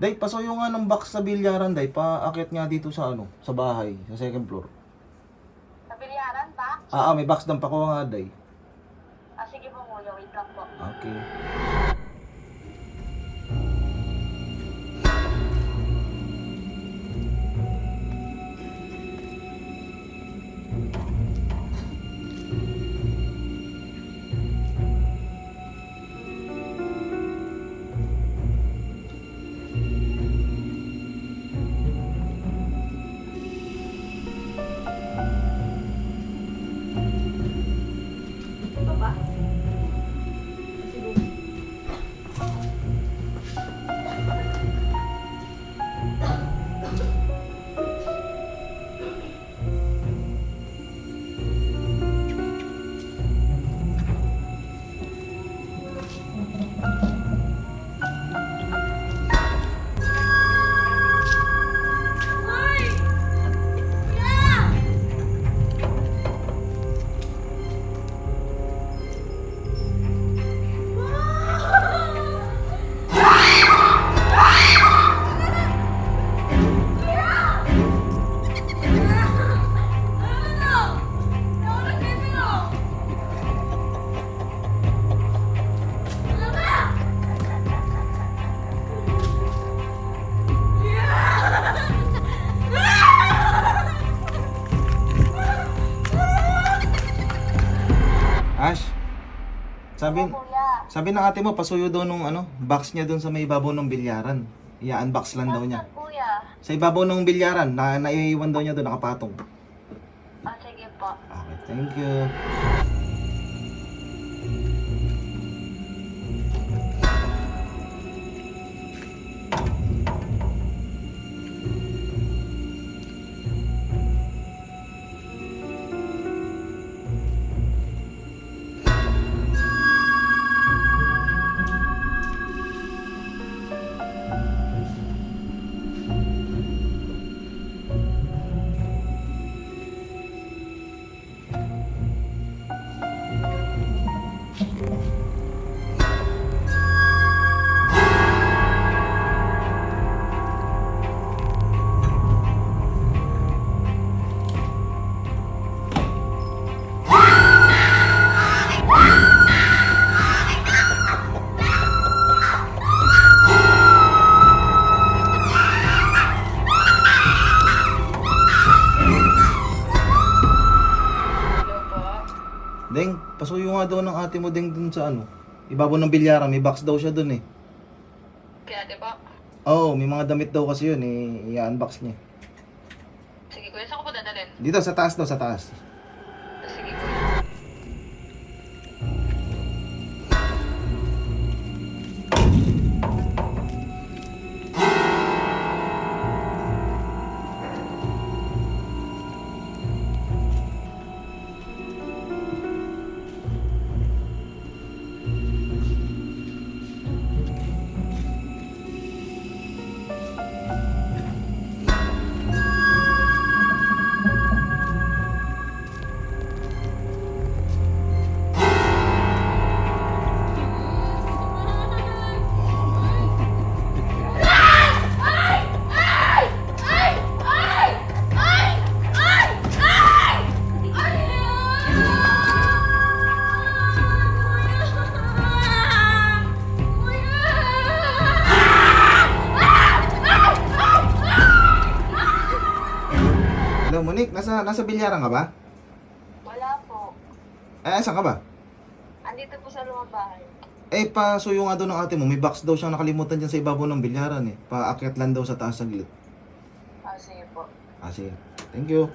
Day, pasuyo nga ng box sa bilyaran, Day. Paakyat nga dito sa ano, sa bahay, sa second floor. Sa bilyaran ba? May box ng pakuha nga, Day. Sige po kuya, wait lang po. Okay. Ito ba? Ash, sabi, Kuya. sabi ng ate mo, pasuyo daw nung ano, box niya doon sa may ibabaw ng bilyaran. I-unbox lang daw niya. Kuya. Sa ibabaw ng bilyaran, naiiwan daw niya doon, nakapatong. Sige po. Okay, thank you. Hello po. Deng, pasuyo nga daw ng ate mo, Deng, dun sa ano, ibabaw ng bilyaran, may box daw siya dun eh. Kaya di ba? Oo, may mga damit daw kasi yun eh, i-unbox niya. Sige kuya, saan ko po dadalhin? Dito, sa taas daw, sa taas. Sige kuya. Hello, Monique, nasa bilyaran ka ba? Wala po. Saan ka ba? Andito po sa lumang bahay. Pasuyo nga daw ng ate mo, may box daw siyang nakalimutan dyan sa ibabaw ng bilyaran eh. Paakyat lang daw sa taas saglit. Sige po. Sige. Thank you.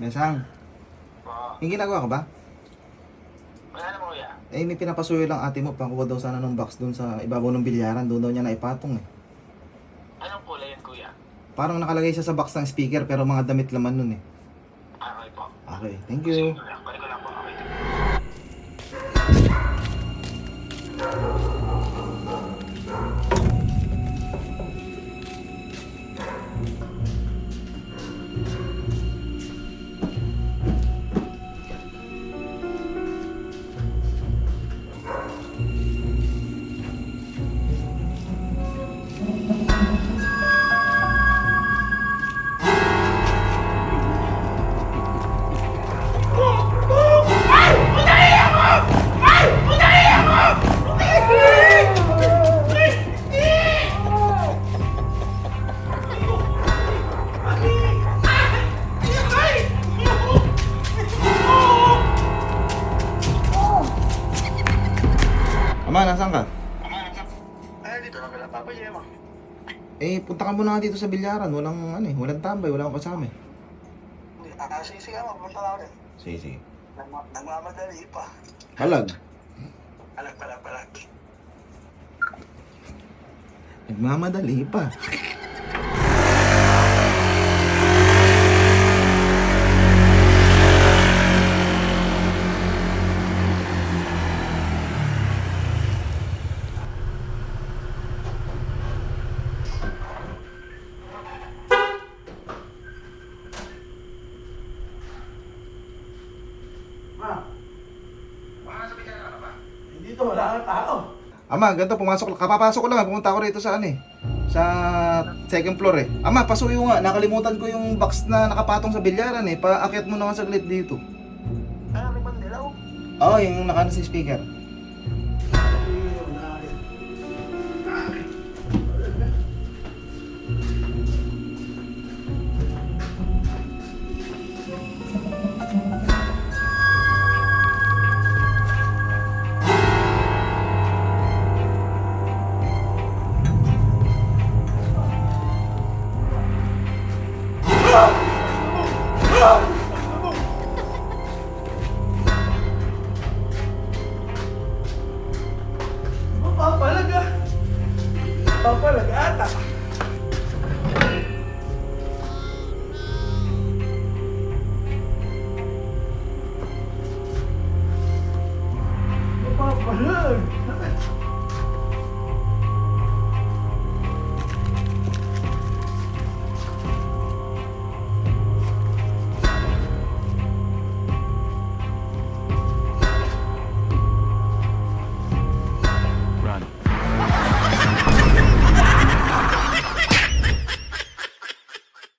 Sang, Oo. yung ginagawa ka ba? Wala naman kuya. Eh, may pinapasuyo lang ate mo. Pakuha daw sana ng box doon sa ibabaw ng bilyaran. Doon daw niya naipatong eh. Anong kulay yun kuya? Parang nakalagay siya sa box ng speaker pero mga damit laman nun eh. Okay po. Okay, thank you. Balik ko lang po. Okay. Ama, nasaan ka? Ay, dito lang pala Papa Yema. Eh, punta ka muna nga dito sa bilyaran. Walang ano eh, walang tambay, wala akong kasama eh. Hindi, sige nga, magpunta lang rin. Sige, sige. Nagmamadali pa. Halag. Palag. Nagmamadali pa. Ma, baka nasa bitya ka ba? Dito, wala kang tao. Ama, ganito, kapapasok ko lang, pumunta ako rito sa ano eh. Sa second floor eh. Ama, pasuyo nga, nakalimutan ko yung box na nakapatong sa bilyaran eh. Paakyat mo na nga saglit dito. Ano, may mandilaw? Oo, yung nakano sa speaker. Ah!